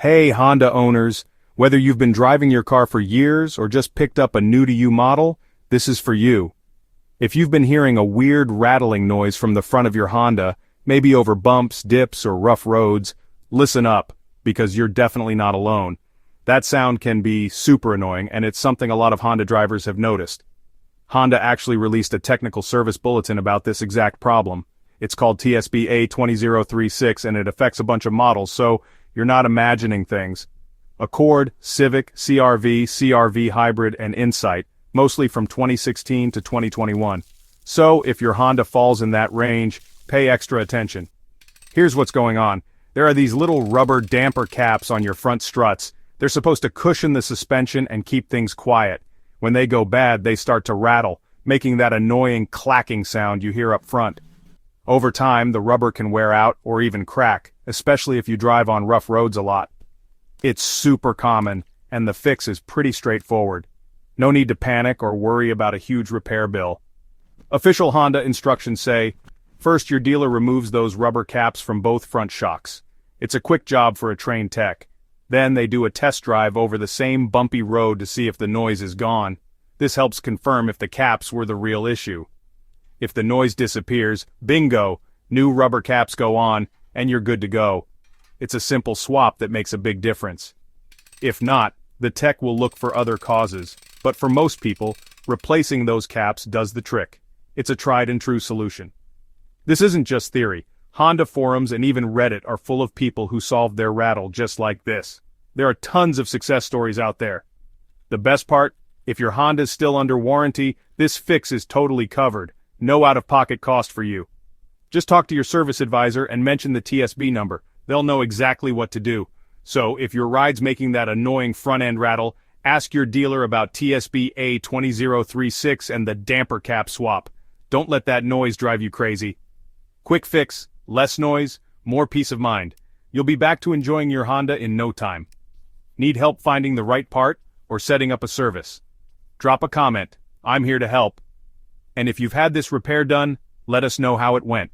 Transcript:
Hey Honda owners, whether you've been driving your car for years or just picked up a new-to-you model, this is for you. If you've been hearing a weird rattling noise from the front of your Honda, maybe over bumps, dips, or rough roads, listen up, because you're definitely not alone. That sound can be super annoying, and it's something a lot of Honda drivers have noticed. Honda actually released a technical service bulletin about this exact problem. It's called TSB A20-036, and it affects a bunch of models, so you're not imagining things. Accord, Civic, CR-V, CR-V Hybrid, and Insight, mostly from 2016 to 2021. So, if your Honda falls in that range, pay extra attention. Here's what's going on. There are these little rubber damper caps on your front struts. They're supposed to cushion the suspension and keep things quiet. When they go bad, they start to rattle, making that annoying clacking sound you hear up front. Over time, the rubber can wear out or even crack, especially if you drive on rough roads a lot. It's super common, and the fix is pretty straightforward. No need to panic or worry about a huge repair bill. Official Honda instructions say, first your dealer removes those rubber caps from both front shocks. It's a quick job for a trained tech. Then they do a test drive over the same bumpy road to see if the noise is gone. This helps confirm if the caps were the real issue. If the noise disappears, bingo, new rubber caps go on, and you're good to go. It's a simple swap that makes a big difference. If not, the tech will look for other causes, but for most people, replacing those caps does the trick. It's a tried and true solution. This isn't just theory. Honda forums and even Reddit are full of people who solved their rattle just like this. There are tons of success stories out there. The best part, if your Honda's still under warranty, this fix is totally covered. No out-of-pocket cost for you. Just talk to your service advisor and mention the TSB number. They'll know exactly what to do. So, if your ride's making that annoying front-end rattle, ask your dealer about TSB A20-036 and the damper cap swap. Don't let that noise drive you crazy. Quick fix, less noise, more peace of mind. You'll be back to enjoying your Honda in no time. Need help finding the right part or setting up a service? Drop a comment. I'm here to help. And if you've had this repair done, let us know how it went.